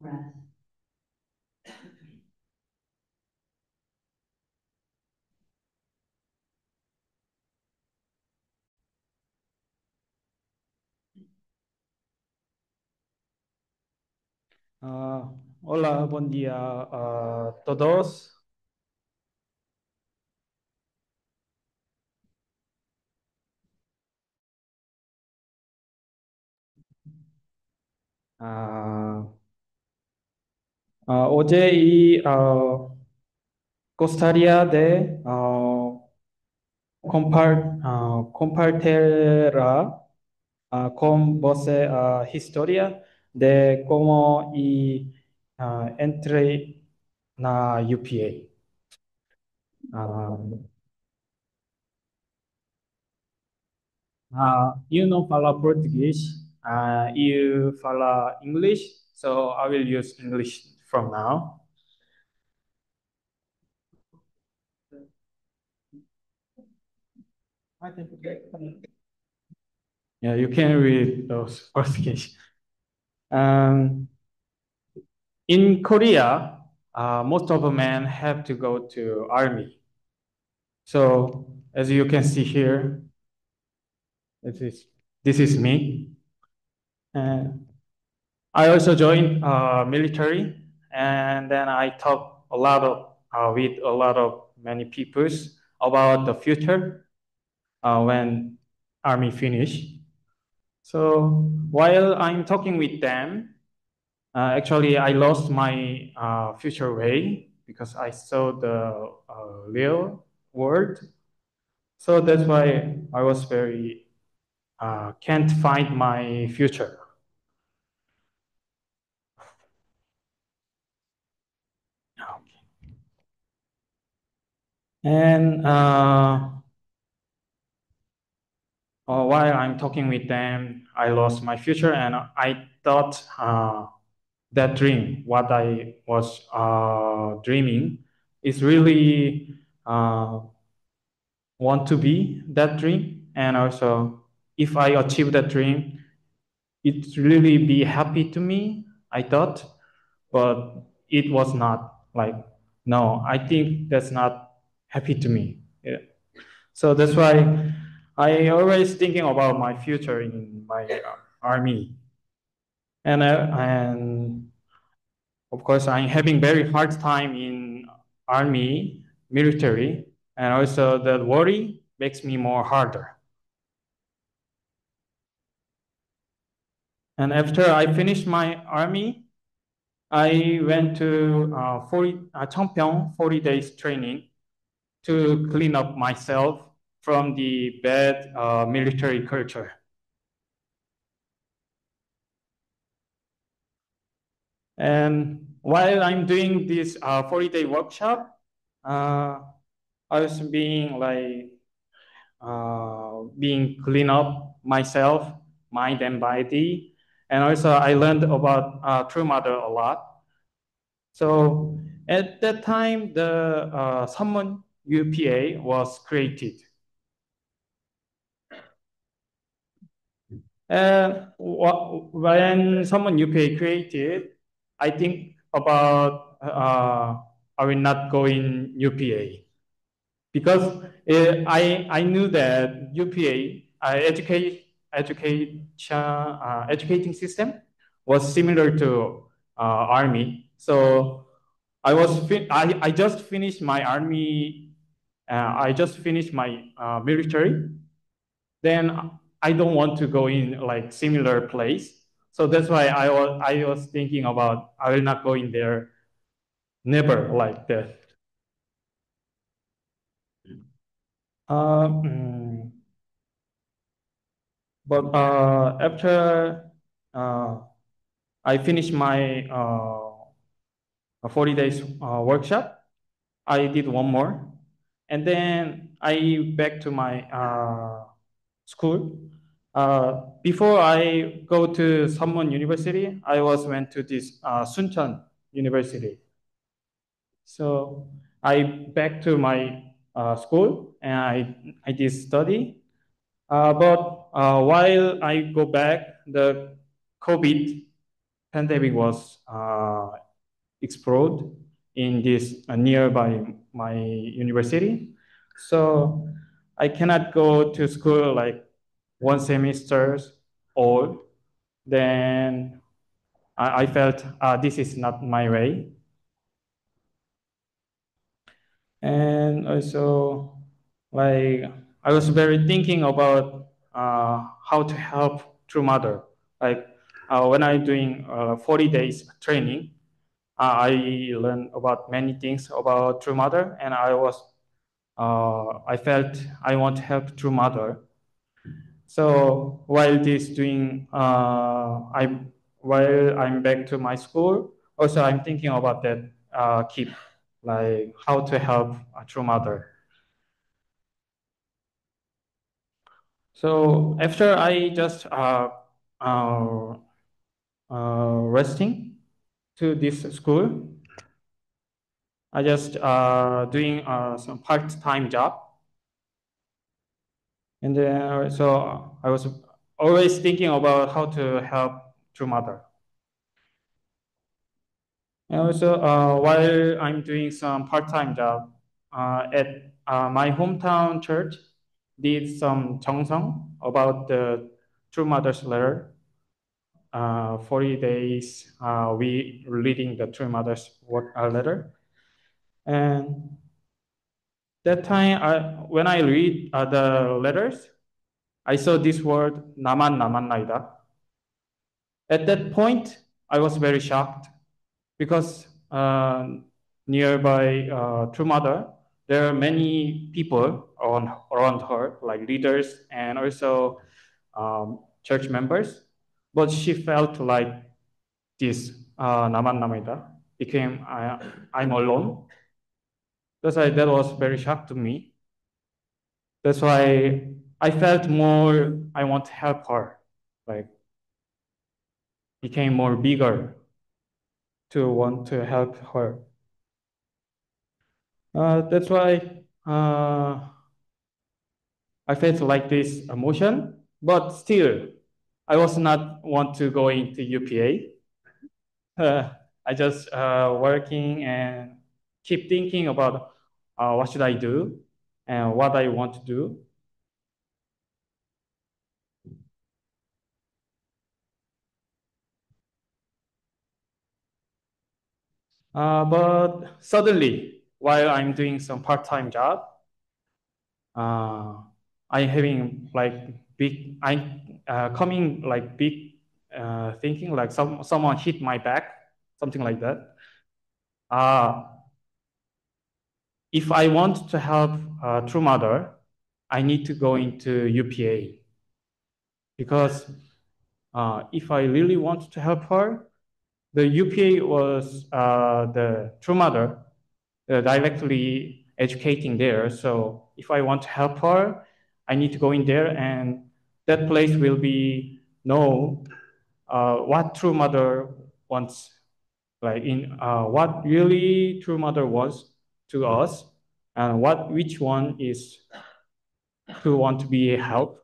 breath. Hola, buen día a todos. Ah, 어제 costaría de compartirá con vos historia de cómo entré na UPA. Ah, you know fala Portuguese, you fala English, so I will use English from now. Yeah, you can read those Portuguese. Um, in Korea, most of the men have to go to army. So as you can see here, this is this is me. And I also joined military, and then I talk a lot of with a lot of many peoples about the future when army finish. So while I'm talking with them, actually, I lost my future way because I saw the real world. So that's why I was very can't find my future. And while I'm talking with them, I lost my future, and I thought that dream, what I was dreaming, is really want to be that dream, and also if I achieve that dream, it really be happy to me. I thought, but it was not like no. I think that's not happy to me. Yeah. So that's why I always thinking about my future in my army, and of course I'm having very hard time in army military, and also that worry makes me more harder. And after I finished my army, I went to 40, Cheongpyeong 40 days training to clean up myself from the bad military culture. And while I'm doing this 40-day workshop, uh, I was being clean up myself, mind and body. And also I learned about True Mother a lot. So at that time, the Summon UPA was created. When Summon UPA created, I think about I will not go in UPA because I knew that UPA educating system was similar to army. So I just finished my army. I just finished my military. Then I don't want to go in like similar place. So that's why I was thinking about I will not go in there. Never like that. Mm, but after uh, I finished my 40 days workshop, I did one more, and then I back to my school. Before I go to Sommon University, I was went to this Suncheon University. So I back to my school and I did study. But while I go back, the COVID. pandemic was explode in this nearby my university. So I cannot go to school like one semester old. Then I felt this is not my way. And also, like I was very thinking about how to help True Mother. Like when I doing 40 days training, I learned about many things about True Mother, and I felt I want to help True Mother. So while I'm back to my school, also I'm thinking about that keep like how to help a True Mother. So after I just uh, resting to this school, I just doing some part-time job, and then so I was always thinking about how to help True Mother. And also while I'm doing some part-time job at my hometown church, did some 정성 about the True Mother's letter. 40 days we reading the True Mother's letter. And that time, when I read the letters, I saw this word naman naman naida. At that point, I was very shocked because nearby True Mother, there are many people around her, like leaders and also church members. But she felt like this naman namida became I'm alone. That was very shock to me. That's why I felt more I want to help her, like became more bigger to want to help her. That's why I felt like this emotion, but still, I was not want to go into UPA. I just working and keep thinking about what should I do and what I want to do. But suddenly, while I'm doing some part-time job, uh, I having like I coming like big thinking like someone hit my back, something like that. Uh, if I want to help True Mother, I need to go into UPA because if I really want to help her, the UPA was the True Mother directly educating there. So if I want to help her, I need to go in there, and that place will be know what True Mother wants, like in what really True Mother wants to us, and which one is who want to be helped.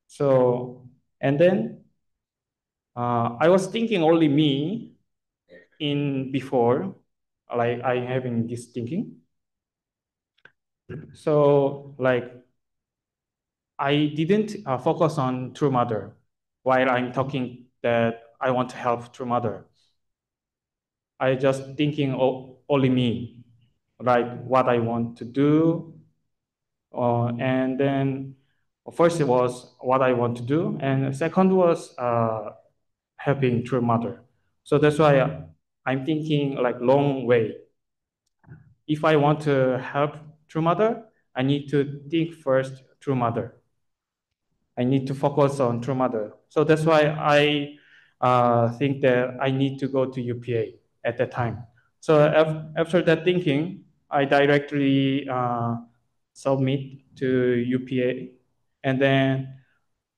So and then I was thinking only me in before, like I having this thinking. So like I didn't focus on True Mother while I'm talking that I want to help True Mother. I just thinking only me, like what I want to do, and then first it was what I want to do, and second was helping True Mother. So that's why I'm thinking like long way. If I want to help True Mother, I need to think first True Mother. I need to focus on True Mother. So that's why I think that I need to go to UPA at that time. So after that thinking, I directly submit to UPA, and then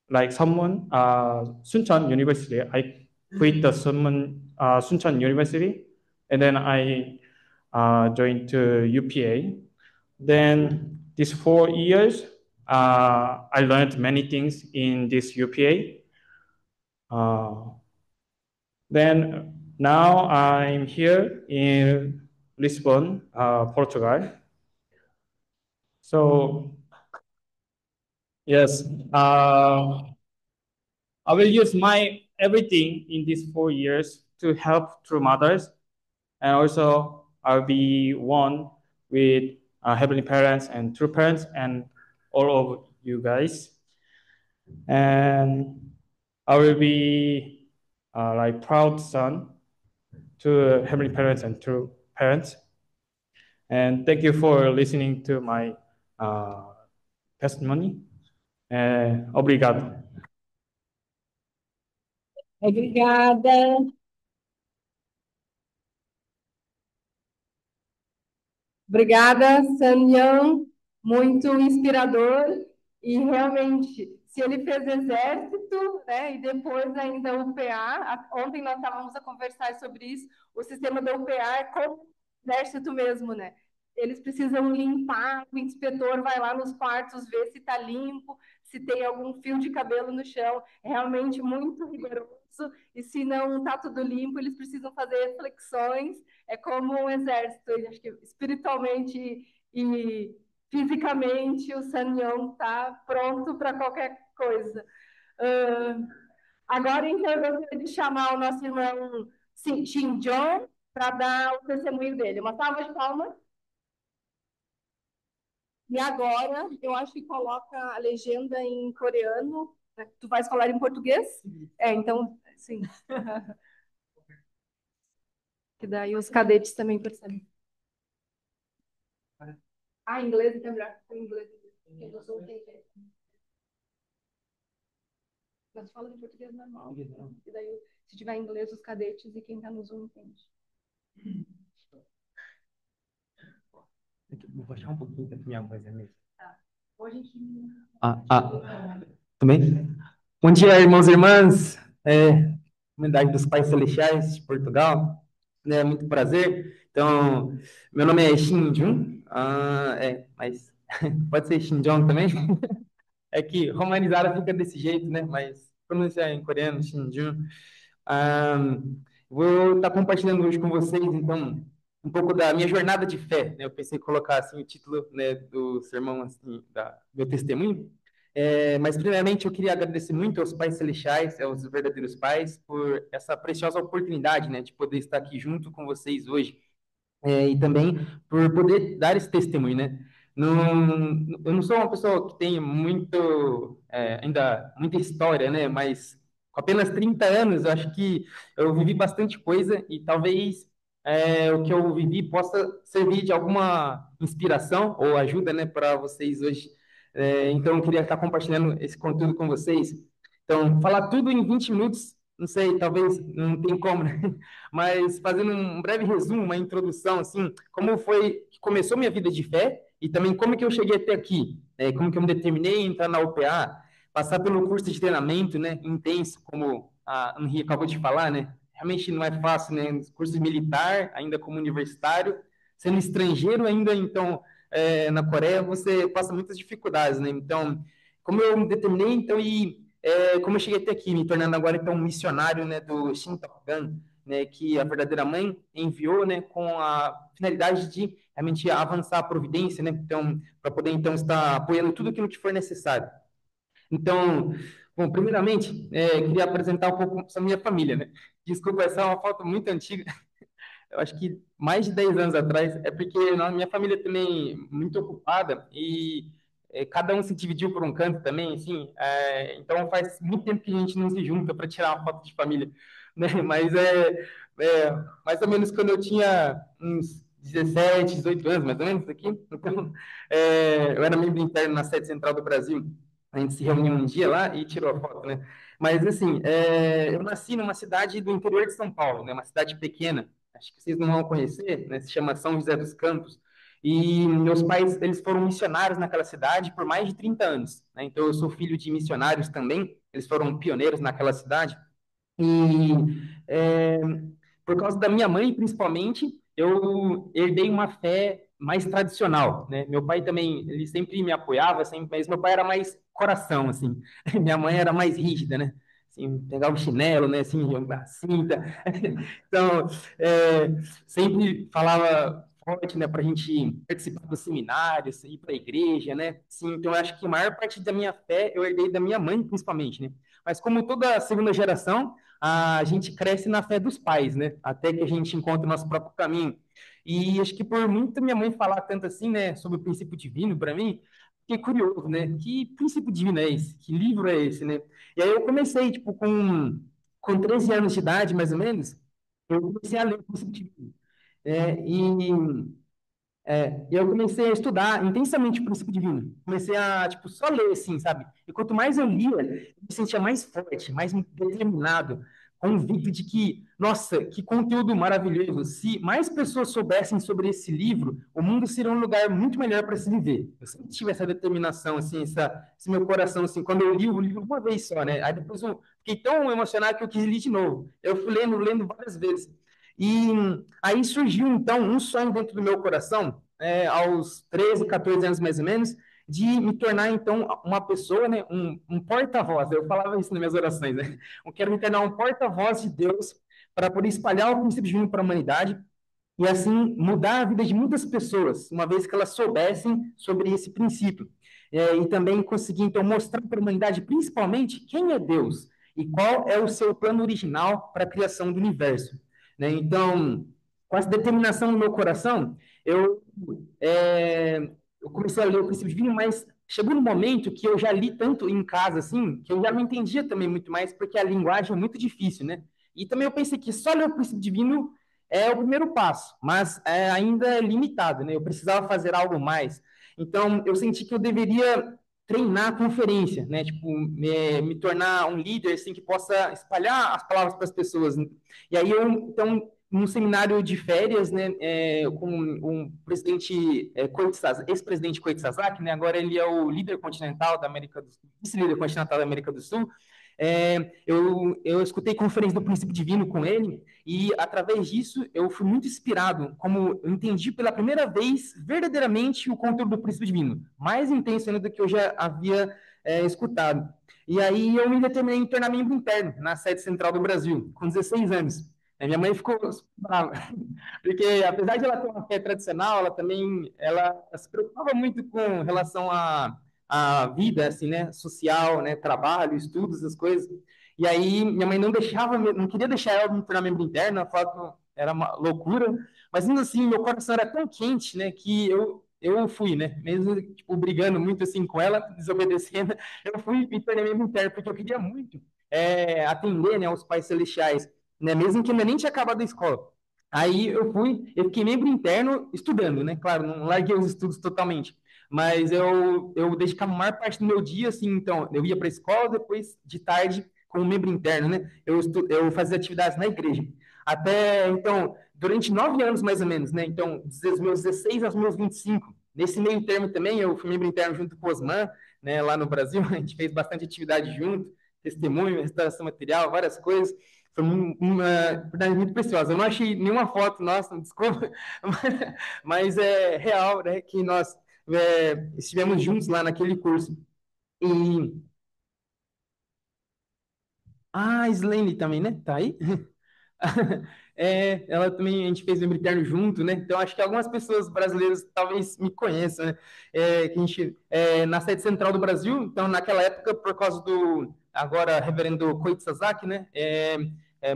like someone Suncheon University, I quit the Suncheon University, and then I joined to UPA. Then these 4 years, I learned many things in this UPA. Uh, Then now I'm here in Lisbon, Portugal. So yes, I will use my everything in these 4 years to help true mothers, and also I'll be one with heavenly parents and true parents and all of you guys, and I will be like proud son to heavenly parents and true parents. And thank you for listening to my uh, testimony. Obrigado. Obrigada. Obrigada, Samyang, muito inspirador e realmente, se ele fez exército, né, e depois ainda o UPA, ontem nós estávamos a conversar sobre isso, o sistema do UPA é como exército mesmo, né? Eles precisam limpar, o inspetor vai lá nos quartos ver se está limpo, se tem algum fio de cabelo no chão, é realmente muito rigoroso, e se não está tudo limpo, eles precisam fazer flexões, é como um exército, acho que espiritualmente e fisicamente o Sanyon está pronto para qualquer coisa. Agora, então, eu gostaria de chamar o nosso irmão Shin John para dar o testemunho dele. Uma salva de palmas. E agora, eu acho que coloca a legenda em coreano. Tu vais falar em português? É, então, sim. Que daí os cadetes também percebem. Ah, inglês então melhor. Em inglês. Mas fala em português normal. E daí, se tiver inglês, os cadetes e quem está no Zoom entende. Vou baixar um pouquinho para minha voz é mesmo. Tá. Hoje a gente... Tudo bem? Bom dia, irmãos e irmãs, comunidade dos Pais Celestiais de Portugal, muito prazer. Então, meu nome é Shin Jun, mas pode ser Shin Jong também. É que romanizada fica desse jeito, né? Mas pronunciar em coreano, Shin Jun. Ah, vou estar compartilhando hoje com vocês, então, um pouco da minha jornada de fé, né? Eu pensei em colocar assim o título, né, do sermão, assim, da meu testemunho. Mas primeiramente eu queria agradecer muito aos pais celestiais, aos verdadeiros pais, por essa preciosa oportunidade, né, de poder estar aqui junto com vocês hoje. E também por poder dar esse testemunho, né? Eu não sou uma pessoa que tem muito, ainda muita história, né? Mas com apenas 30 anos, eu acho que eu vivi bastante coisa e talvez o que eu vivi possa servir de alguma inspiração ou ajuda, né, para vocês hoje. Então, eu queria estar compartilhando esse conteúdo com vocês. Então, falar tudo em 20 minutos, não sei, talvez não tem como, né? Mas fazendo um breve resumo, uma introdução, assim, como foi que começou minha vida de fé e também como que eu cheguei até aqui, como que eu me determinei a entrar na UPA, passar pelo curso de treinamento, né, intenso, como a Henri acabou de falar, né, realmente não é fácil, né, curso militar, ainda como universitário, sendo estrangeiro ainda, então, na Coreia, você passa muitas dificuldades, né, então, como eu me determinei, então, como eu cheguei até aqui, me tornando agora, então, um missionário, né, do Shintogan, né, que a verdadeira mãe enviou, né, com a finalidade de realmente avançar a providência, né, então, para poder, então, estar apoiando tudo aquilo que for necessário. Então, bom, primeiramente, queria apresentar um pouco sobre a minha família, né, desculpa, essa é uma foto muito antiga, eu acho que mais de 10 anos atrás, é porque a minha família também muito ocupada e cada um se dividiu por um canto também, assim, então faz muito tempo que a gente não se junta para tirar uma foto de família, né? Mas mais ou menos quando eu tinha uns 17, 18 anos, mais ou menos, aqui, então eu era membro interno na sede central do Brasil, a gente se reuniu um dia lá e tirou a foto, né? Mas, assim, eu nasci numa cidade do interior de São Paulo, né? Uma cidade pequena, acho que vocês não vão conhecer, né? Se chama São José dos Campos. E meus pais, eles foram missionários naquela cidade por mais de 30 anos, né? Então, eu sou filho de missionários também, eles foram pioneiros naquela cidade. E é, por causa da minha mãe, principalmente, eu herdei uma fé mais tradicional, né? Meu pai também, ele sempre me apoiava, sempre, mas meu pai era mais coração, assim. Minha mãe era mais rígida, né? assim, pegar o chinelo, né, assim, a cinta. Então, é, sempre falava forte, né, para a gente participar dos seminários, ir para a igreja, né? Sim, então eu acho que a maior parte da minha fé eu herdei da minha mãe, principalmente, né? Mas como toda segunda geração, a gente cresce na fé dos pais, né? Até que a gente encontra o nosso próprio caminho. E acho que por muito minha mãe falar tanto assim, né, sobre o princípio divino para mim, fiquei curioso, né? Que princípio divino é esse? Que livro é esse, né? E aí eu comecei, tipo, com 13 anos de idade, mais ou menos, eu comecei a ler o princípio divino. E eu comecei a estudar intensamente o princípio divino. Comecei a, tipo, só ler, assim, sabe? E quanto mais eu lia, eu me sentia mais forte, mais determinado, convicto de que, nossa, que conteúdo maravilhoso. Se mais pessoas soubessem sobre esse livro, o mundo seria um lugar muito melhor para se viver. Eu sempre tive essa determinação, assim, esse meu coração, assim, quando eu li o livro uma vez só, né? Aí depois eu fiquei tão emocionado que eu quis ler de novo. Eu fui lendo várias vezes. E aí surgiu, então, um sonho dentro do meu coração, aos 13, 14 anos mais ou menos, de me tornar, então, uma pessoa, né, um porta-voz. Eu falava isso nas minhas orações, né? Eu quero me tornar um porta-voz de Deus para poder espalhar o princípio divino para a humanidade e, assim, mudar a vida de muitas pessoas, uma vez que elas soubessem sobre esse princípio. E também conseguir, então, mostrar para a humanidade, principalmente, quem é Deus e qual é o seu plano original para a criação do universo. Né? Então, com essa determinação no meu coração, eu, eu comecei a ler o princípio divino, mas chegou no momento que eu já li tanto em casa, assim, que eu já não entendia também muito mais, porque a linguagem é muito difícil, né? E também eu pensei que só ler o princípio divino é o primeiro passo, mas ainda é limitado, né? Eu precisava fazer algo mais. Então, eu senti que eu deveria treinar a conferência, né? Tipo, me tornar um líder, assim, que possa espalhar as palavras para as pessoas. E aí, então, num seminário de férias, né, com um presidente, ex-presidente Koichi Sasaki, né? Agora ele é o líder continental da América do Sul, vice-líder continental da América do Sul. Eu escutei conferência do princípio divino com ele, e através disso eu fui muito inspirado, como eu entendi pela primeira vez verdadeiramente o conteúdo do princípio divino, mais intenso ainda do que eu já havia escutado. E aí eu me determinei em tornar membro interno na sede central do Brasil, com 16 anos. Minha mãe ficou brava, porque apesar de ela ter uma fé tradicional, ela se preocupava muito com relação a vida, assim, né, social, né, trabalho, estudos, essas coisas. E aí minha mãe não deixava, não queria deixar eu me tornar membro interno, ela falava que era uma loucura, mas ainda assim meu coração era tão quente, né, que eu fui, né, mesmo tipo brigando muito assim com ela, desobedecendo, eu fui e me tornei membro interno porque eu queria muito atender, né, aos pais celestiais, né, mesmo que eu nem tinha acabado a escola. Aí eu fiquei membro interno estudando, né? Claro, não larguei os estudos totalmente, mas eu dedicava a maior parte do meu dia, assim, então, eu ia para a escola, depois de tarde, como membro interno, né? Eu fazia atividades na igreja. Até, então, durante 9 anos, mais ou menos, né? Então, dos meus 16 aos meus 25. Nesse meio termo também, eu fui membro interno junto com o Osman, né? Lá no Brasil, a gente fez bastante atividade junto, testemunho, restauração material, várias coisas. Foi uma oportunidade muito preciosa. Eu não achei nenhuma foto nossa, desculpa, mas é real, né? Que nós estivemos juntos lá naquele curso. E a Slane também, né? Tá aí? Ela também, a gente fez o interno junto, né? Então, acho que algumas pessoas brasileiras talvez me conheçam, né? Que a gente, na sede central do Brasil, então, naquela época, por causa do, agora, reverendo Koichi Sasaki, né?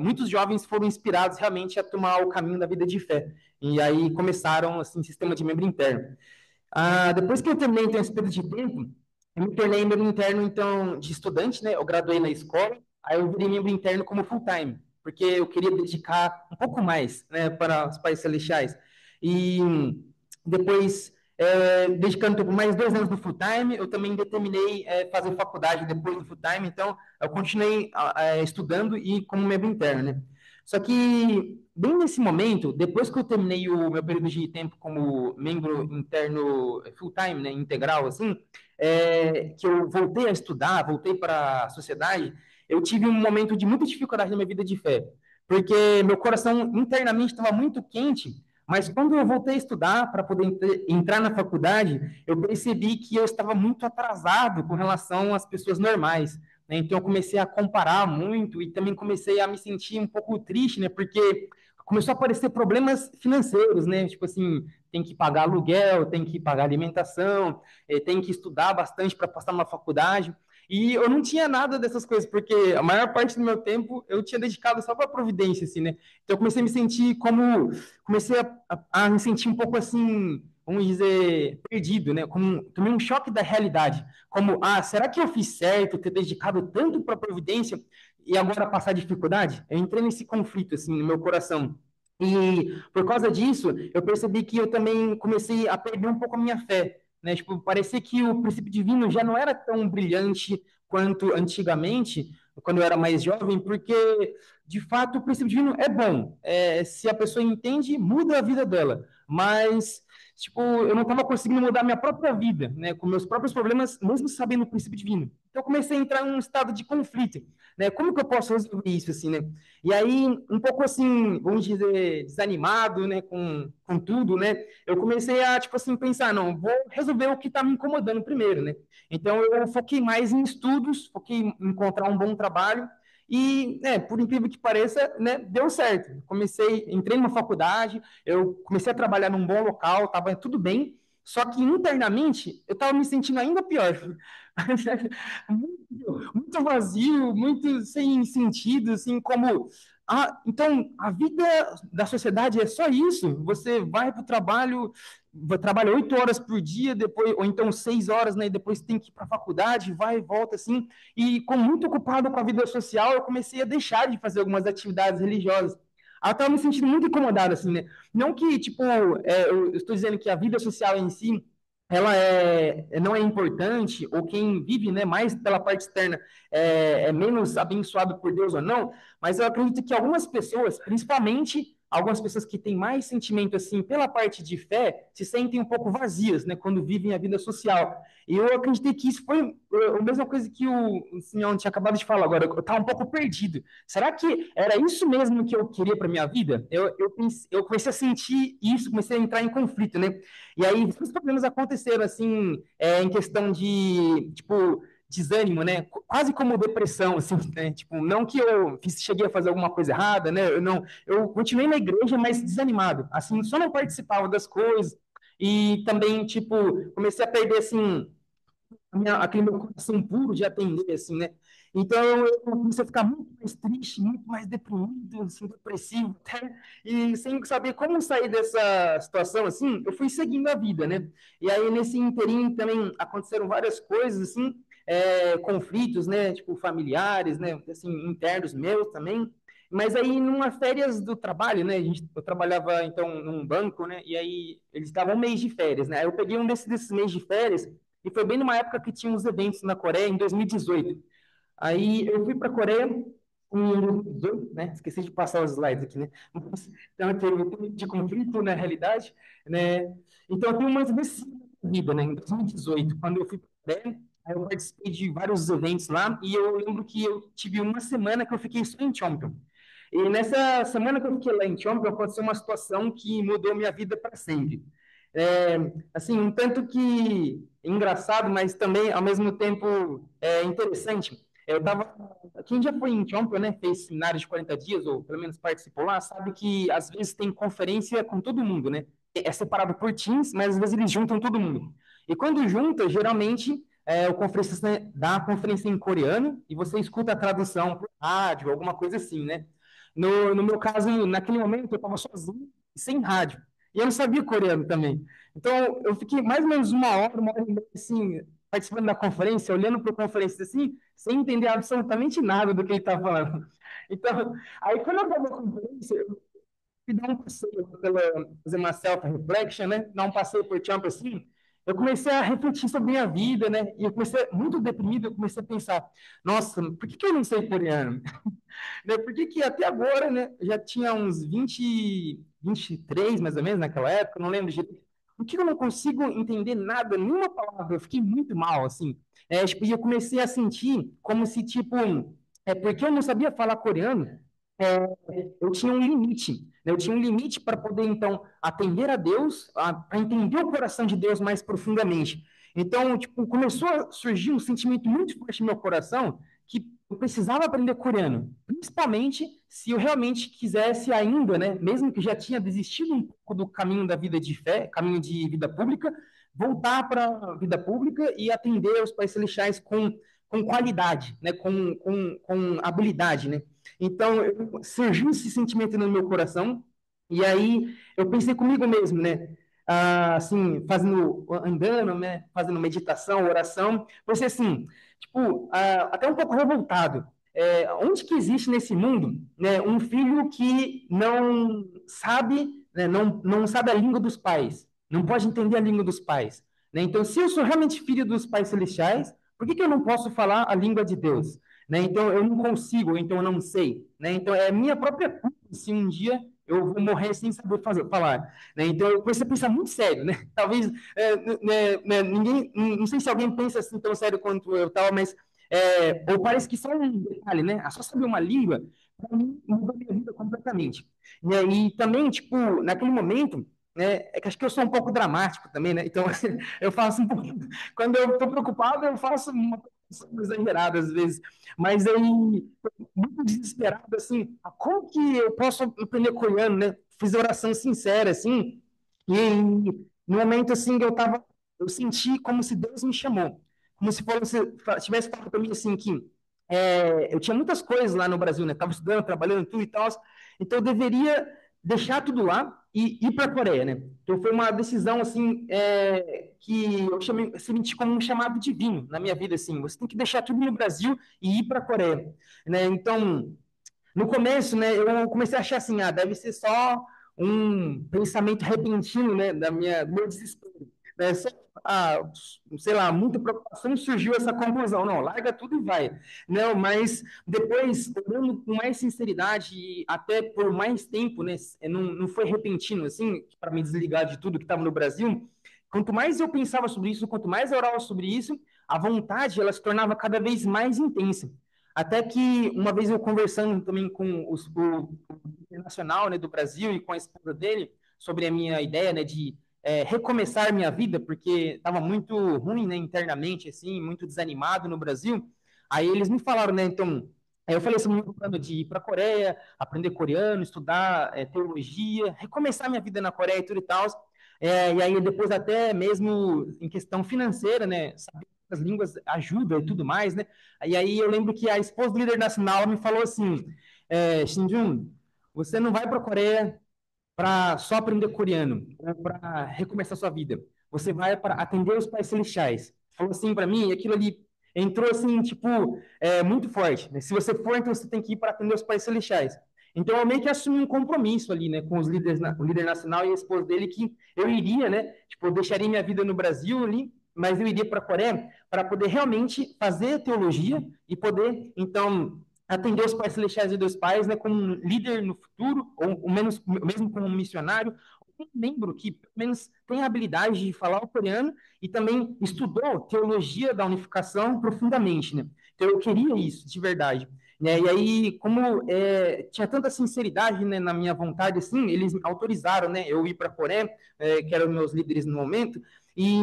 Muitos jovens foram inspirados realmente a tomar o caminho da vida de fé. E aí começaram, assim, sistema de membro interno. Depois que eu terminei, então, esse período de tempo, eu me tornei membro interno, então, de estudante, né? Eu graduei na escola, aí eu virei membro interno como full-time, porque eu queria dedicar um pouco mais, né, para os pais celestiais. E depois, dedicando por mais 2 anos no full-time, eu também determinei fazer faculdade depois do full-time, então, eu continuei estudando e como membro interno, né? Só que, bem nesse momento, depois que eu terminei o meu período de tempo como membro interno full-time, né, integral, assim, que eu voltei a estudar, voltei para a sociedade, eu tive um momento de muita dificuldade na minha vida de fé, porque meu coração internamente estava muito quente, mas quando eu voltei a estudar para poder entrar na faculdade, eu percebi que eu estava muito atrasado com relação às pessoas normais, né? Então eu comecei a comparar muito e também comecei a me sentir um pouco triste, né? Porque começou a aparecer problemas financeiros, né? Tipo assim, tem que pagar aluguel, tem que pagar alimentação, tem que estudar bastante para passar numa faculdade. E eu não tinha nada dessas coisas, porque a maior parte do meu tempo eu tinha dedicado só para a providência, assim, né? Então eu comecei a me sentir como, comecei a me sentir um pouco assim, vamos dizer, perdido, né? Como também um choque da realidade, como, será que eu fiz certo ter dedicado tanto para a providência e agora passar dificuldade? Eu entrei nesse conflito assim no meu coração. E por causa disso, eu percebi que eu também comecei a perder um pouco a minha fé, né? Tipo, parecia que o princípio divino já não era tão brilhante quanto antigamente, quando eu era mais jovem, porque de fato o princípio divino é bom. Se a pessoa entende, muda a vida dela. Mas tipo, eu não estava conseguindo mudar minha própria vida, né, com meus próprios problemas, mesmo sabendo o princípio divino. Então eu comecei a entrar em um estado de conflito, né? Como que eu posso resolver isso assim, né? E aí, um pouco assim, vamos dizer, desanimado, né, com tudo, né? Eu comecei a, tipo assim, pensar, não, vou resolver o que está me incomodando primeiro, né? Então, eu foquei mais em estudos, foquei em encontrar um bom trabalho, e, né, por incrível que pareça, né, deu certo. Comecei, entrei numa faculdade, eu comecei a trabalhar num bom local, estava tudo bem, só que internamente eu estava me sentindo ainda pior. Muito vazio, muito sem sentido, assim, como então a vida da sociedade é só isso. Você vai para o trabalho, trabalha 8 horas por dia, depois, ou então 6 horas, né? E depois tem que ir para a faculdade, vai e volta assim. E como muito ocupado com a vida social, eu comecei a deixar de fazer algumas atividades religiosas. Eu estava me sentindo muito incomodado, assim, né? Não que, tipo, eu estou dizendo que a vida social em si ela não é importante, ou quem vive, né, mais pela parte externa é menos abençoado por Deus ou não, mas eu acredito que algumas pessoas, principalmente algumas pessoas que têm mais sentimento assim pela parte de fé, se sentem um pouco vazias, né, quando vivem a vida social. E eu acreditei que isso foi a mesma coisa que o senhor tinha acabado de falar agora. Eu estava um pouco perdido. Será que era isso mesmo que eu queria para minha vida? Eu comecei a sentir isso, comecei a entrar em conflito, né? E aí, vários problemas aconteceram, assim, em questão de, tipo, desânimo, né? Quase como depressão, assim, né? Tipo, não que eu cheguei a fazer alguma coisa errada, né? Eu continuei na igreja, mas desanimado. Assim, só não participava das coisas. E também, tipo, comecei a perder, assim, aquele meu coração puro de atender, assim, né? Então, eu comecei a ficar muito mais triste, muito mais deprimido, assim, depressivo, até, e sem saber como sair dessa situação, assim, eu fui seguindo a vida, né? E aí, nesse interim, também aconteceram várias coisas, assim, conflitos, né, tipo, familiares, né, assim, internos meus também, mas aí, numa férias do trabalho, né, eu trabalhava, então, num banco, né, e aí eles davam um mês de férias, né, aí eu peguei um desses meses de férias, e foi bem numa época que tinha uns eventos na Coreia, em 2018. Aí eu fui para a Coreia em 2018, né? Esqueci de passar os slides aqui, né? Então, teve de conflito na realidade, né? Então, eu tenho mais vezes na vida, né? Em 2018, quando eu fui para a Coreia, aí eu participei de vários eventos lá, e eu lembro que eu tive uma semana que eu fiquei só em Chongpyeong. E nessa semana que eu fiquei lá em Chongpyeong, aconteceu uma situação que mudou minha vida para sempre. É, assim, um tanto que engraçado, mas também, ao mesmo tempo, interessante. Eu tava, quem já foi em Chomper, né, fez seminário de 40 dias, ou pelo menos participou lá, sabe que às vezes tem conferência com todo mundo, né? É separado por teams, mas às vezes eles juntam todo mundo. E quando junta, geralmente, o conferencista dá a conferência em coreano e você escuta a tradução por rádio, alguma coisa assim, né? No meu caso, naquele momento, eu estava sozinho, sem rádio. E eu não sabia coreano também. Então, eu fiquei mais ou menos uma hora e meia, assim, participando da conferência, olhando para a conferência assim, sem entender absolutamente nada do que ele estava falando. Então, aí quando eu acabou a conferência, eu fui dar um passeio fazer uma self-reflection, né? Dar um passeio por Champ assim, eu comecei a refletir sobre a minha vida, né? E eu comecei, muito deprimido, eu comecei a pensar, nossa, por que eu não sei coreano? Né? Por que até agora, né, já tinha uns 23 mais ou menos naquela época, não lembro direito. Por que eu não consigo entender nada, nenhuma palavra? Eu fiquei muito mal, assim. Tipo, e eu comecei a sentir como se, tipo, porque eu não sabia falar coreano, é, eu tinha um limite. Né? Eu tinha um limite para poder, então, atender a Deus, para entender o coração de Deus mais profundamente. Então, tipo, começou a surgir um sentimento muito forte no meu coração que eu precisava aprender coreano, principalmente se eu realmente quisesse ainda, né, mesmo que já tinha desistido um pouco do caminho da vida de fé, caminho de vida pública, voltar para a vida pública e atender os pais celestiais com qualidade, né, com habilidade, né. Então, surgiu esse sentimento no meu coração, e aí eu pensei comigo mesmo, né, assim, andando, né, fazendo meditação, oração, pensei assim, tipo, até um pouco revoltado. Onde que existe nesse mundo, né, um filho que não sabe, né, não sabe a língua dos pais, não pode entender a língua dos pais, né? Então, se eu sou realmente filho dos pais celestiais, por que que eu não posso falar a língua de Deus, né? Então, eu não consigo, então eu não sei, né? Então, é minha própria culpa se um dia eu vou morrer sem saber falar, né? Então, eu comecei a pensar muito sério, né? Talvez, ninguém, não sei se alguém pensa assim tão sério quanto eu, tal, mas ou parece que só um detalhe, né? Só saber uma língua, para mim, mudou minha vida completamente. E também, tipo, naquele momento, né? É que acho que eu sou um pouco dramático também, né? Então, eu faço um pouco. Quando eu estou preocupado, eu faço uma coisa exagerada às vezes. Mas aí, muito desesperado, assim, como que eu posso aprender coreano, né? Fiz oração sincera, assim, e no momento, assim, eu senti como se Deus me chamou, como se tivesse falado para mim, assim, que eu tinha muitas coisas lá no Brasil, né? Estava estudando, trabalhando, tudo e tal, então eu deveria deixar tudo lá e ir para a Coreia, né? Então foi uma decisão, assim, que eu senti como um chamado divino na minha vida, assim, você tem que deixar tudo no Brasil e ir para a Coreia, né? Então, no começo, né, eu comecei a achar assim, deve ser só um pensamento repentino, né, do meu desespero, né, só, ah, sei lá, muita preocupação, surgiu essa conclusão, não, larga tudo e vai, não, mas depois, orando com mais sinceridade e até por mais tempo, né, não foi repentino, assim, para me desligar de tudo que estava no Brasil, quanto mais eu pensava sobre isso, quanto mais eu orava sobre isso, a vontade, ela se tornava cada vez mais intensa. Até que uma vez eu conversando também com o internacional, né, do Brasil e com a esposa dele sobre a minha ideia, né, de recomeçar minha vida, porque estava muito ruim, né, internamente, assim, muito desanimado no Brasil. Aí eles me falaram, né, então, eu falei sobre o meu plano de ir para a Coreia, aprender coreano, estudar teologia, recomeçar minha vida na Coreia e tudo e tal. E aí depois até mesmo em questão financeira, né, saber as línguas ajuda e tudo mais, né? E aí eu lembro que a esposa do líder nacional me falou assim, Shinjun, você não vai para a Coreia para só aprender coreano ou para recomeçar sua vida. Você vai para atender os pais celestiais. Falou assim para mim, e aquilo ali entrou assim, tipo, muito forte, né? Se você for, então você tem que ir para atender os pais celestiais. Então eu meio que assumi um compromisso ali, né, com os líderes, o líder nacional e a esposa dele que eu iria, né, tipo, eu deixaria minha vida no Brasil ali, mas eu iria para a Coreia para poder realmente fazer teologia e poder, então, atender os pais celestiais e dos pais, né, como um líder no futuro, ou menos, mesmo como um missionário, um membro que pelo menos tem a habilidade de falar o coreano e também estudou teologia da unificação profundamente, né? Então eu queria isso, de verdade. Né? E aí, como tinha tanta sinceridade, né, na minha vontade, assim, eles me autorizaram, né, eu ir para a Coreia, que eram meus líderes no momento, e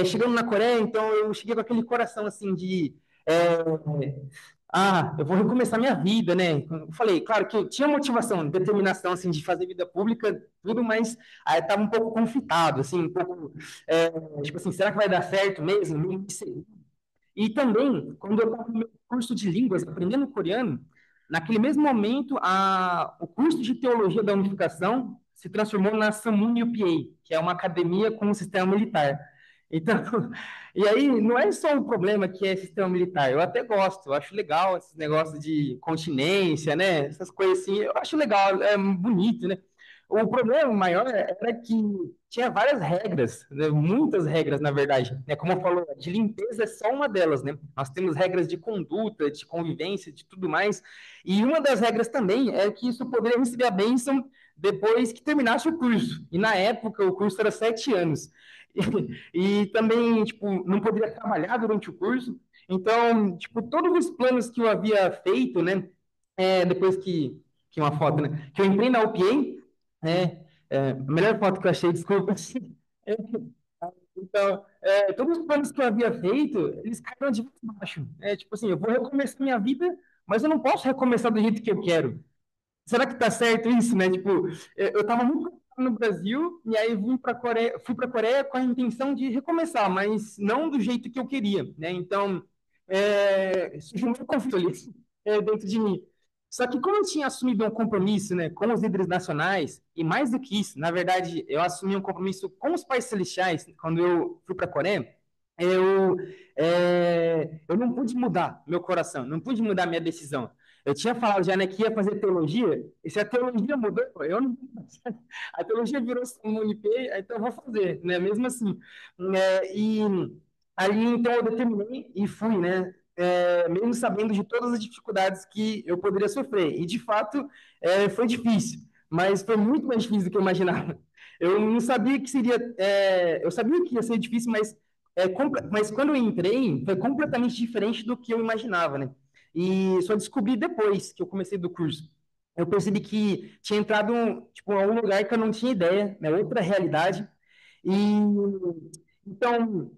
chegando na Coreia, então eu cheguei com aquele coração, assim, de eu vou recomeçar minha vida, né? Eu falei, claro que eu tinha motivação, determinação, assim, de fazer vida pública, tudo, mas aí estava um pouco conflitado, assim, um pouco, tipo assim, será que vai dar certo mesmo? Meio inseguro. E também, quando eu estava no meu curso de línguas, aprendendo coreano, naquele mesmo momento, o curso de teologia da unificação se transformou na Samuni UPA, que é uma academia com um sistema militar. Então, e aí, não é só o problema que é sistema militar, eu até gosto, eu acho legal esses negócios de continência, né? Essas coisas assim, eu acho legal, é bonito, né? O problema maior era que tinha várias regras, né? Muitas regras, na verdade. Né? Como eu falou, de limpeza é só uma delas, né? Nós temos regras de conduta, de convivência, de tudo mais. E uma das regras também é que isso poderia receber a bênção depois que terminasse o curso. E na época o curso era 7 anos. E também, tipo, não poderia trabalhar durante o curso. Então, tipo, todos os planos que eu havia feito, né? Depois que uma foto, né? Que eu entrei na UPA, a melhor foto que eu achei, desculpa. Então, todos os planos que eu havia feito, eles caíram de baixo. Tipo assim, eu vou recomeçar minha vida, mas eu não posso recomeçar do jeito que eu quero. Será que tá certo isso, né? Tipo, eu tava muito no Brasil e aí vim para Coreia, fui para Coreia com a intenção de recomeçar, mas não do jeito que eu queria, né? Então, surgiu um conflito ali dentro de mim. Só que como eu tinha assumido um compromisso, né, com os líderes nacionais e mais do que isso, na verdade, eu assumi um compromisso com os pais celestiais quando eu fui para a Coreia. Eu, eu não pude mudar meu coração, não pude mudar minha decisão. Eu tinha falado já, né, que ia fazer teologia, e se a teologia mudou, eu não. A teologia virou um Unipay, então eu vou fazer, né, mesmo assim. E ali, então, eu determinei e fui, né, mesmo sabendo de todas as dificuldades que eu poderia sofrer. E, de fato, foi difícil, mas foi muito mais difícil do que eu imaginava. Eu não sabia que seria. Eu sabia que ia ser difícil, mas quando eu entrei, foi completamente diferente do que eu imaginava, né? E só descobri depois que eu comecei do curso. Eu percebi que tinha entrado tipo, a um lugar que eu não tinha ideia, né? Outra realidade. E então,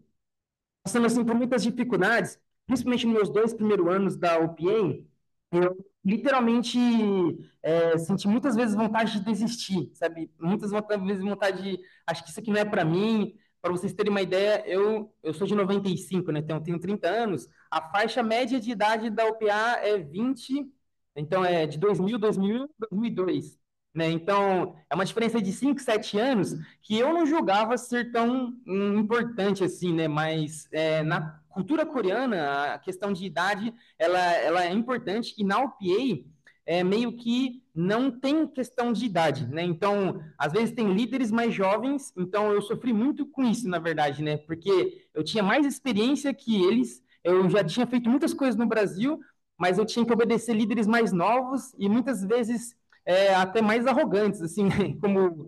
passando assim por muitas dificuldades, principalmente nos meus 2 primeiros anos da UPA, eu literalmente senti muitas vezes vontade de desistir, sabe? Vezes vontade de, acho que isso aqui não é para mim. Para vocês terem uma ideia, eu sou de 95, né? Então eu tenho 30 anos. A faixa média de idade da UPA é 20, então é de 2000, 2000, 2002. Né? Então, é uma diferença de 5, 7 anos que eu não julgava ser tão importante assim, né? Mas na cultura coreana, a questão de idade, ela é importante e na OPA meio que não tem questão de idade, né? Então, às vezes tem líderes mais jovens, então eu sofri muito com isso, na verdade, né? Porque eu tinha mais experiência que eles, eu já tinha feito muitas coisas no Brasil, mas eu tinha que obedecer líderes mais novos e muitas vezes até mais arrogantes, assim, né? Como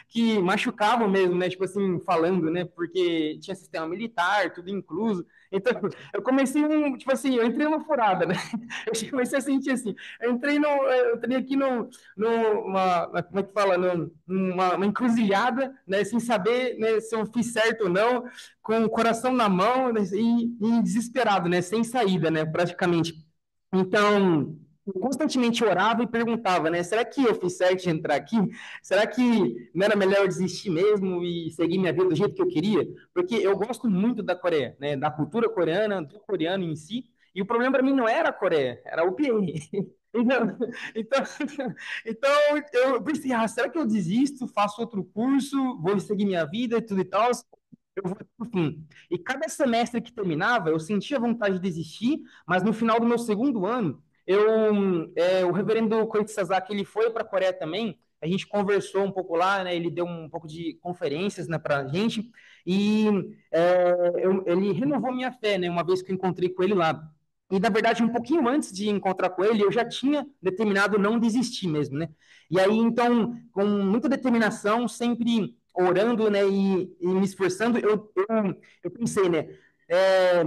que machucavam mesmo, né? Tipo assim, falando, né? Porque tinha sistema militar, tudo incluso. Então, eu comecei tipo assim, eu entrei numa furada, né? Eu comecei a sentir assim, eu entrei aqui como é que fala, numa encruzilhada, né? Sem saber, né, se eu fiz certo ou não, com o coração na mão, né, e desesperado, né? Sem saída, né? Praticamente. Então, eu constantemente orava e perguntava, né? Será que eu fiz certo de entrar aqui? Será que não era melhor eu desistir mesmo e seguir minha vida do jeito que eu queria? Porque eu gosto muito da Coreia, né? Da cultura coreana, do coreano em si. E o problema para mim não era a Coreia, era o PA. Então, então, então eu pensei, será que eu desisto, faço outro curso, vou seguir minha vida e tudo e tal? Eu vou pro fim. E cada semestre que terminava, eu sentia vontade de desistir, mas no final do meu segundo ano, o reverendo Koichi Sasaki, ele foi para a Coreia também, a gente conversou um pouco lá, né, ele deu um pouco de conferências, né, para a gente, e ele renovou minha fé, né, uma vez que eu encontrei com ele lá. E, na verdade, um pouquinho antes de encontrar com ele, eu já tinha determinado não desistir mesmo, né? E aí, então, com muita determinação, sempre orando, né, e me esforçando, eu pensei, né, é,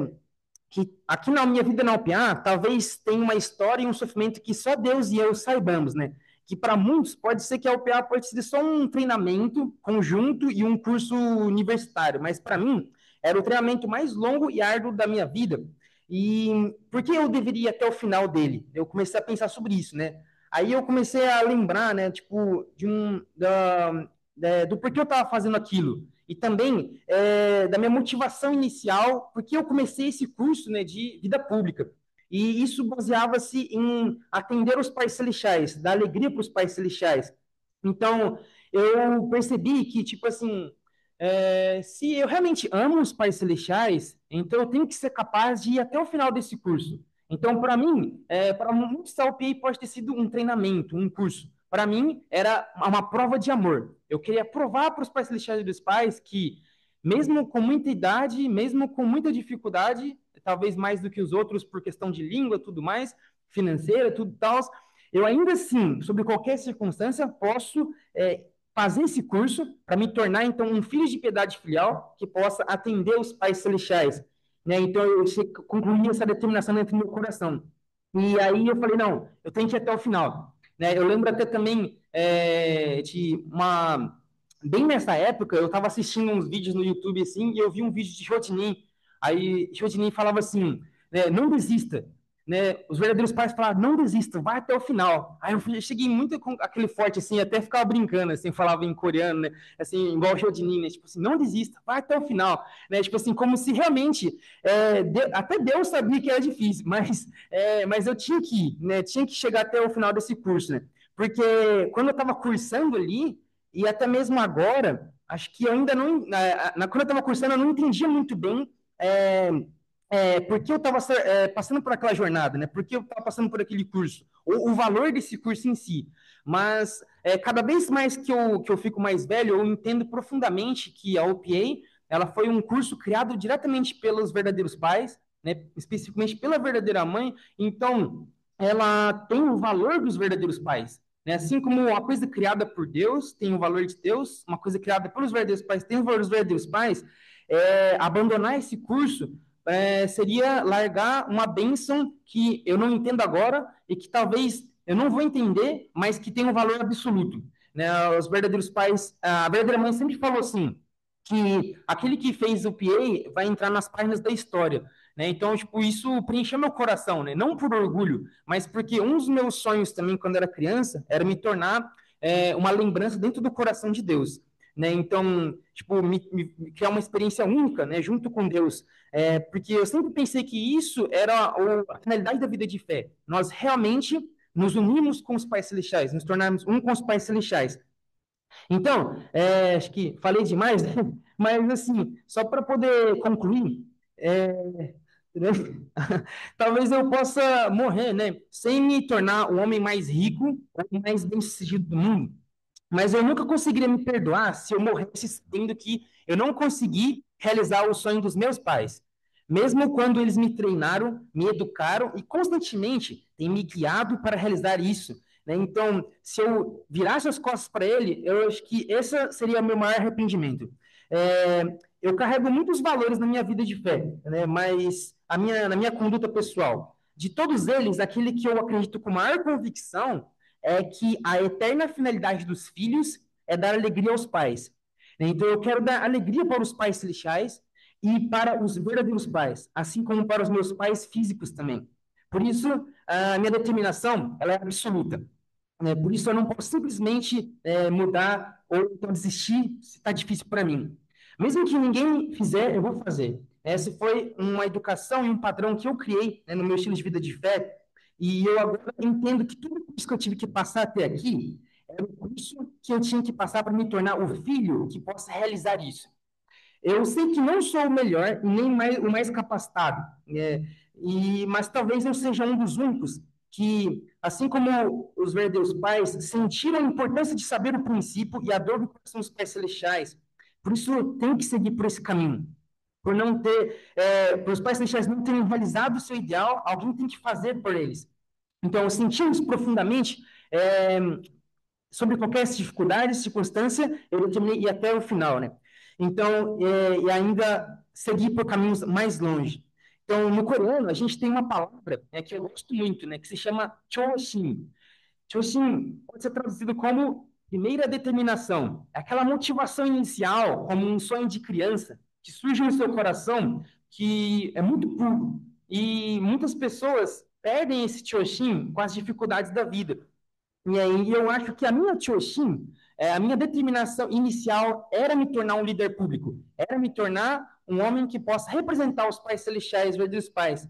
que aqui na minha vida na UPA, talvez tenha uma história e um sofrimento que só Deus e eu saibamos, né? Que para muitos pode ser que a UPA pode ser só um treinamento conjunto e um curso universitário, mas para mim era o treinamento mais longo e árduo da minha vida. E por que eu deveria ir até o final dele? Eu comecei a pensar sobre isso, né? Aí eu comecei a lembrar, né, tipo, do porquê eu estava fazendo aquilo e também da minha motivação inicial, porque eu comecei esse curso, né, de vida pública. E isso baseava-se em atender os pais celestiais, dar alegria para os pais celestiais. Então, eu percebi que, tipo assim, se eu realmente amo os pais celestiais, então eu tenho que ser capaz de ir até o final desse curso. Então, para mim, para muitos, a UPI pode ter sido um treinamento, um curso. Para mim, era uma prova de amor. Eu queria provar para os pais celestiais dos pais que, mesmo com muita idade, mesmo com muita dificuldade, talvez mais do que os outros por questão de língua, tudo mais, financeira, tudo tal, eu ainda assim, sob qualquer circunstância, posso fazer esse curso para me tornar, então, um filho de piedade filial que possa atender os pais celestiais. Né? Então, eu concluí essa determinação dentro do meu coração. E aí eu falei, não, eu tenho que ir até o final. Né? Eu lembro até também de bem nessa época, eu estava assistindo uns vídeos no YouTube, assim, e eu vi um vídeo de Hotnin. Aí, Hotnin falava assim, né, não desista, né? Os verdadeiros pais falavam, não desista, vai até o final. Aí eu cheguei muito com aquele forte, assim, até ficava brincando, assim, falava em coreano, né? Assim, igual o Hotnin, né? Tipo assim, não desista, vai até o final, né? Tipo assim, como se realmente, até Deus sabia que era difícil, mas eu tinha que ir, né? Tinha que chegar até o final desse curso, né? Porque quando eu estava cursando ali, e até mesmo agora, acho que eu ainda não. Quando eu estava cursando, eu não entendia muito bem é, por que eu estava passando por aquela jornada, né? Por que eu estava passando por aquele curso, o valor desse curso em si. Mas cada vez mais que eu fico mais velho, eu entendo profundamente que a OPA ela foi um curso criado diretamente pelos verdadeiros pais, né? Especificamente pela verdadeira mãe. Então, ela tem o valor dos verdadeiros pais. Né? Assim como uma coisa criada por Deus tem o valor de Deus, uma coisa criada pelos verdadeiros pais tem o valor dos verdadeiros pais, abandonar esse curso seria largar uma bênção que eu não entendo agora e que talvez eu não vou entender, mas que tem um valor absoluto. Né? Os verdadeiros pais, a verdadeira mãe sempre falou assim, que aquele que fez o PA vai entrar nas páginas da história. Né? Então, tipo, isso preencheu meu coração, né? Não por orgulho, mas porque um dos meus sonhos também, quando era criança, era me tornar uma lembrança dentro do coração de Deus. Né? Então, tipo, me criar uma experiência única, né? Junto com Deus. Porque eu sempre pensei que isso era a finalidade da vida de fé. Nós realmente nos unimos com os pais celestiais, nos tornarmos um com os pais celestiais. Então, acho que falei demais, né? Mas assim, só para poder concluir, né? Talvez eu possa morrer, né? Sem me tornar o homem mais rico ou mais bem-sucedido do mundo. Mas eu nunca conseguiria me perdoar se eu morresse sabendo que eu não consegui realizar o sonho dos meus pais. Mesmo quando eles me treinaram, me educaram e constantemente têm me guiado para realizar isso. Né? Então, se eu virasse as costas para ele, eu acho que esse seria o meu maior arrependimento. Eu carrego muitos valores na minha vida de fé, né? Mas na minha conduta pessoal, de todos eles, aquele que eu acredito com maior convicção é que a eterna finalidade dos filhos é dar alegria aos pais. Então, eu quero dar alegria para os pais celestiais e para os verdadeiros pais, assim como para os meus pais físicos também. Por isso, a minha determinação ela é absoluta. Né? Por isso, eu não posso simplesmente mudar ou então desistir se está difícil para mim. Mesmo que ninguém fizer, eu vou fazer. Essa foi uma educação e um padrão que eu criei, né, no meu estilo de vida de fé, e eu agora entendo que tudo isso que eu tive que passar até aqui era o curso que eu tinha que passar para me tornar o filho que possa realizar isso. Eu sei que não sou o melhor e nem o mais capacitado, né? Mas talvez eu seja um dos únicos que, assim como os verdadeiros pais, sentiram a importância de saber o princípio e a dor do coração dos pais celestiais. Por isso, eu tenho que seguir por esse caminho. Por os pais celestiais não terem realizado o seu ideal, alguém tem que fazer por eles. Então, sentimos profundamente sobre qualquer dificuldade, circunstância, eu determinei ir até o final, né? Então, e ainda seguir por caminhos mais longe. Então, no coreano, a gente tem uma palavra que eu gosto muito, né? Que se chama Choshin. Choshin pode ser traduzido como primeira determinação. É aquela motivação inicial, como um sonho de criança, que surge no seu coração, que é muito puro. E muitas pessoas perdem esse Choshin com as dificuldades da vida. E aí eu acho que a minha Choshin, a minha determinação inicial era me tornar um líder público, era me tornar um homem que possa representar os pais celestiais, os verdadeiros pais.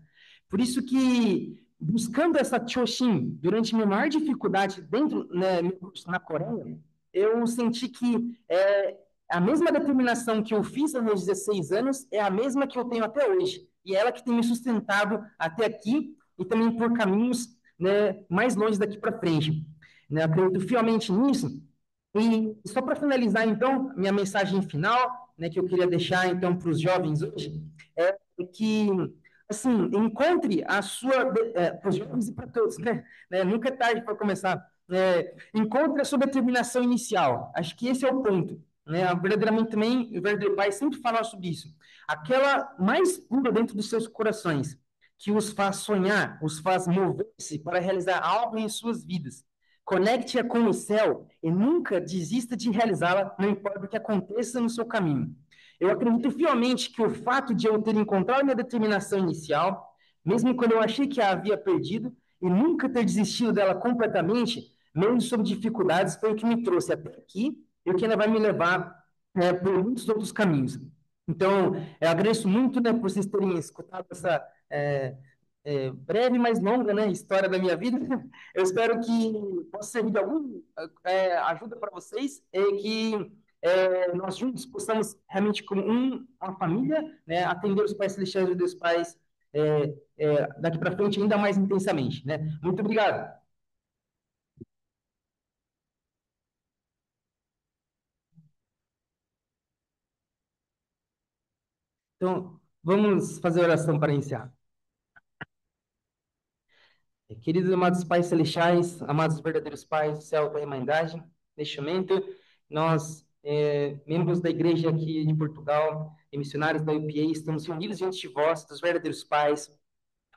Por isso que, buscando essa Choshin, durante minha maior dificuldade dentro, né, na Coreia, eu senti que a mesma determinação que eu fiz aos meus 16 anos é a mesma que eu tenho até hoje. E é ela que tem me sustentado até aqui e também por caminhos, né, mais longe daqui para frente. Né? Acredito fielmente nisso. E só para finalizar, então, minha mensagem final, né, que eu queria deixar, então, para os jovens hoje, é que, assim, encontre a sua... para os jovens e para todos, né? Nunca é tarde para começar. Encontre a sua determinação inicial. Acho que esse é o ponto. Né? Verdadeiramente também, o verdadeiro pai sempre fala sobre isso. Aquela mais pura dentro dos seus corações, que os faz sonhar, os faz mover-se para realizar algo em suas vidas. Conecte-a com o céu e nunca desista de realizá-la, não importa o que aconteça no seu caminho. Eu acredito fielmente que o fato de eu ter encontrado minha determinação inicial, mesmo quando eu achei que a havia perdido, e nunca ter desistido dela completamente, mesmo sob dificuldades, foi o que me trouxe até aqui e o que ainda vai me levar por muitos outros caminhos. Então, eu agradeço muito, né, por vocês terem escutado essa breve, mas longa, né, história da minha vida. Eu espero que possa servir de alguma ajuda para vocês e que nós juntos possamos realmente, como uma família, né, atender os pais celestiais e Deus Pais daqui para frente ainda mais intensamente, né? Muito obrigado. Então, vamos fazer a oração para iniciar. Queridos amados pais celestiais, amados verdadeiros pais do céu da Irmandade, neste momento, nós, membros da igreja aqui de Portugal e missionários da UPA, estamos reunidos diante de vós, dos verdadeiros pais,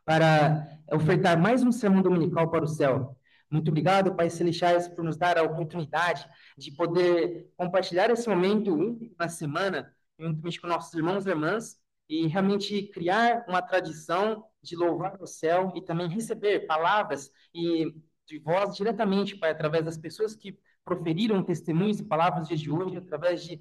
para ofertar mais um sermão dominical para o céu. Muito obrigado, Pai Celestiais, por nos dar a oportunidade de poder compartilhar esse momento na semana, juntamente com nossos irmãos e irmãs, e realmente criar uma tradição de louvar o céu e também receber palavras e de voz diretamente, Pai, através das pessoas que proferiram testemunhos e palavras dias de hoje, através de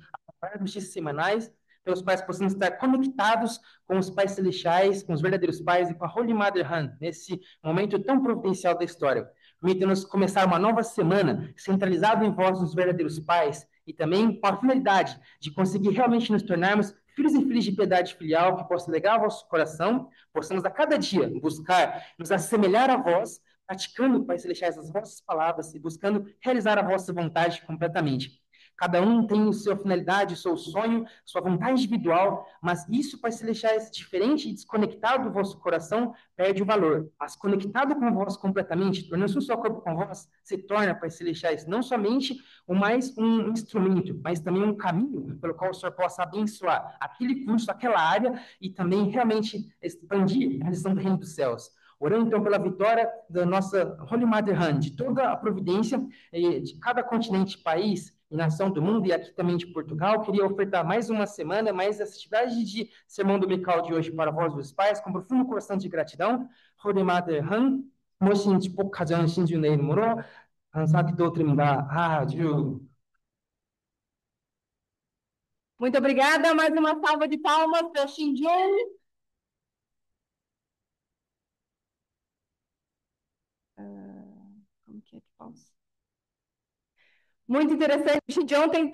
notícias semanais, pelos quais possamos estar conectados com os pais celestiais, com os verdadeiros pais e com a Holy Mother Han, nesse momento tão providencial da história. Permita-nos começar uma nova semana centralizado em vós, os verdadeiros pais, e também com a finalidade de conseguir realmente nos tornarmos filhos e filhas de piedade filial, que possa legar ao vosso coração, possamos a cada dia buscar nos assemelhar a vós, praticando, Pai Celestiais, as vossas palavras e buscando realizar a vossa vontade completamente. Cada um tem a sua finalidade, o seu sonho, sua vontade individual, mas isso, Pai Celestiais, diferente e desconectado do vosso coração, perde o valor. Mas conectado com vós completamente, tornando-se um só corpo com vós, se torna, Pai Celestiais, não somente mais um instrumento, mas também um caminho pelo qual o Senhor possa abençoar aquele curso, aquela área, e também realmente expandir a realização do reino dos céus. Orando, então, pela vitória da nossa Holy Mother Han, de toda a providência, de cada continente, país e nação do mundo, e aqui também de Portugal, queria ofertar mais uma semana, mais essa atividade de sermão dominical de hoje para vós, os pais, com profundo coração de gratidão. Holy Mother Han, 모신 축복 가정 신주의 이름으로 감사기도드립니다. 아주. Muito obrigada. Mais uma salva de palmas para Shinjun. Como que é que posso? Muito interessante. Shinjun tem